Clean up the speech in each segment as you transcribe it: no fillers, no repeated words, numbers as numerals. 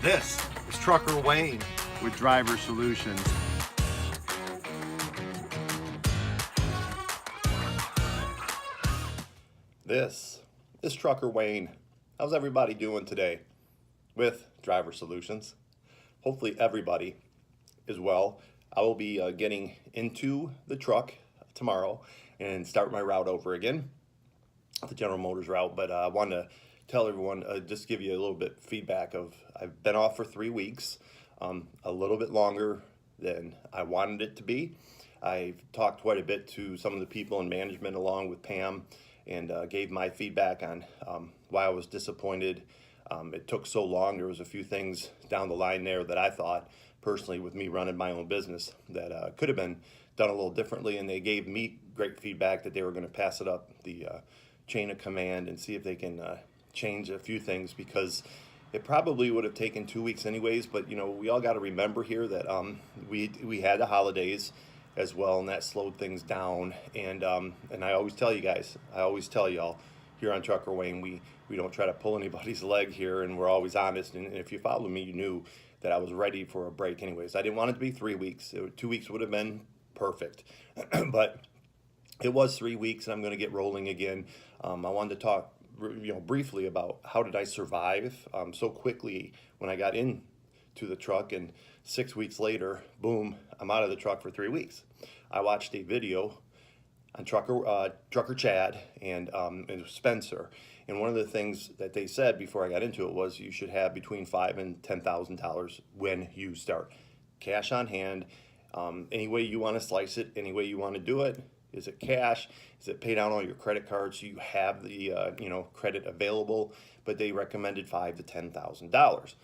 This is Trucker Wayne with Driver Solutions. This is Trucker Wayne. How's everybody doing today with Driver Solutions? Hopefully everybody is well. I will be getting into the truck tomorrow and start my route over again, the General Motors route, but I wanted to tell everyone, just give you a little bit feedback of, I've been off for 3 weeks, a little bit longer than I wanted it to be. I've talked quite a bit to some of the people in management along with Pam and gave my feedback on why I was disappointed. It took so long. There was a few things down the line there that I thought personally with me running my own business that could have been done a little differently, and they gave me great feedback that they were going to pass it up the chain of command and see if they can change a few things, because it probably would have taken 2 weeks anyways. But you know, we all got to remember here that we had the holidays as well, and that slowed things down. And I always tell you guys, I always tell y'all here on Trucker Wayne, we don't try to pull anybody's leg here, and we're always honest. And if you follow me, you knew that I was ready for a break anyways. I didn't want it to be 3 weeks. 2 weeks would have been perfect, but it was 3 weeks, and I'm going to get rolling again. I wanted to talk, briefly about how did I survive so quickly when I got into the truck, and 6 weeks later, boom, I'm out of the truck for 3 weeks. I watched a video on Trucker Chad and Spencer, and one of the things that they said before I got into it was you should have between $5,000 and $10,000 when you start. Cash on hand, any way you want to slice it, any way you want to do it. Is it cash? Is it pay down all your credit cards so you have the credit available? But they recommended $5,000 to $10,000.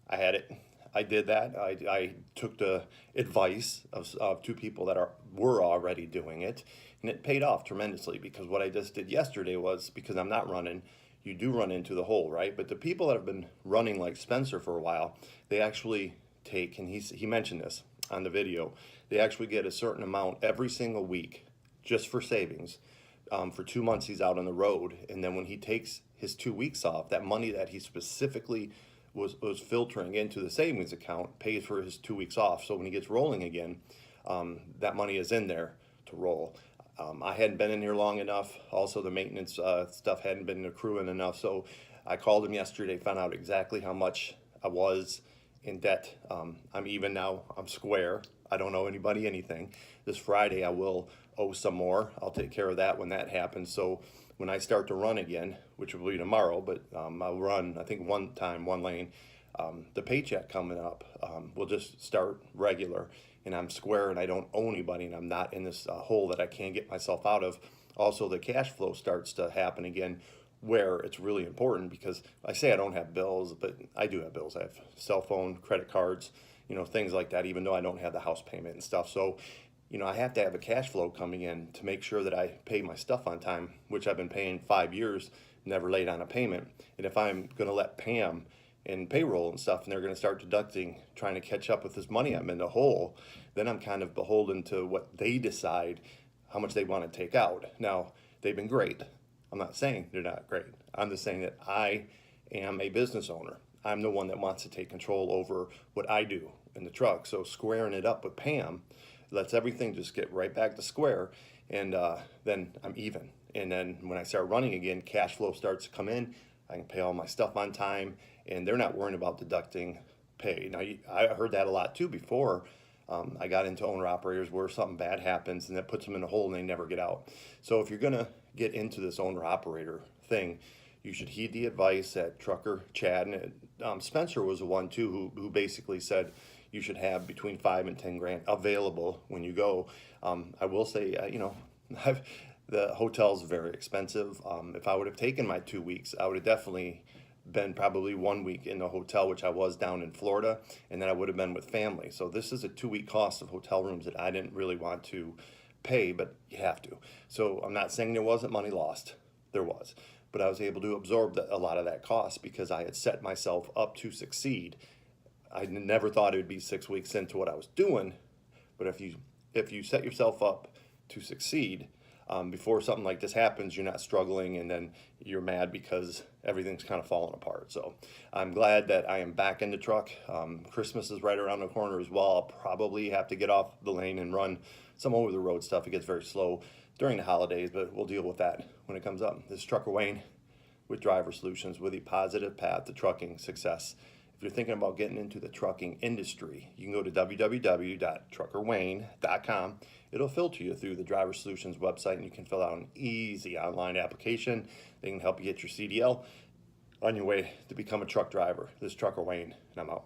I had it. I did that. I took the advice of two people that were already doing it, and it paid off tremendously, because what I just did yesterday was, because I'm not running, you do run into the hole, right? But the people that have been running like Spencer for a while, they actually take, and he mentioned this on the video, they actually get a certain amount every single week just for savings. For 2 months he's out on the road, and then when he takes his 2 weeks off, that money that he specifically was filtering into the savings account pays for his 2 weeks off. So when he gets rolling again, that money is in there to roll. I hadn't been in here long enough. Also, the maintenance stuff hadn't been accruing enough. So I called him yesterday, found out exactly how much I was in debt. I'm even now. I'm square. I don't owe anybody anything. This Friday I will owe some more. I'll take care of that when that happens. So when I start to run again, which will be tomorrow, but I'll run, I think, one time, one lane, the paycheck coming up will just start regular, and I'm square and I don't owe anybody, and I'm not in this hole that I can't get myself out of. Also, the cash flow starts to happen again, where it's really important, because I say I don't have bills, but I do have bills. I have cell phone, credit cards, things like that, even though I don't have the house payment and stuff. So, I have to have a cash flow coming in to make sure that I pay my stuff on time, which I've been paying 5 years, never late on a payment. And if I'm going to let Pam in payroll and stuff, and they're going to start deducting, trying to catch up with this money I'm in the hole, then I'm kind of beholden to what they decide how much they want to take out. Now, they've been great. I'm not saying they're not great. I'm just saying that I am a business owner. I'm the one that wants to take control over what I do in the truck. So squaring it up with Pam lets everything just get right back to square, and then I'm even. And then when I start running again, cash flow starts to come in. I can pay all my stuff on time, and they're not worrying about deducting pay. Now, I heard that a lot too before. I got into owner-operators where something bad happens and that puts them in a hole and they never get out. So if you're going to get into this owner-operator thing, you should heed the advice that Trucker Chad, and Spencer was the one too who basically said you should have between 5 and 10 grand available when you go. I will say, the hotel's very expensive. If I would have taken my 2 weeks, I would have definitely been probably 1 week in the hotel, which I was down in Florida, and then I would have been with family. So this is a 2 week cost of hotel rooms that I didn't really want to pay, but you have to. So I'm not saying there wasn't money lost. There was. But I was able to absorb a lot of that cost because I had set myself up to succeed. I never thought it would be 6 weeks into what I was doing, but if you set yourself up to succeed, before something like this happens, you're not struggling and then you're mad because everything's kind of falling apart. So I'm glad that I am back in the truck. Christmas is right around the corner as well. I'll probably have to get off the lane and run some over the road stuff. It gets very slow during the holidays, but we'll deal with that when it comes up. This is Trucker Wayne with Driver Solutions, with a positive path to trucking success. If you're thinking about getting into the trucking industry, you can go to www.truckerwayne.com. It'll filter you through the Driver Solutions website, and you can fill out an easy online application. They can help you get your CDL on your way to become a truck driver. This is Trucker Wayne, and I'm out.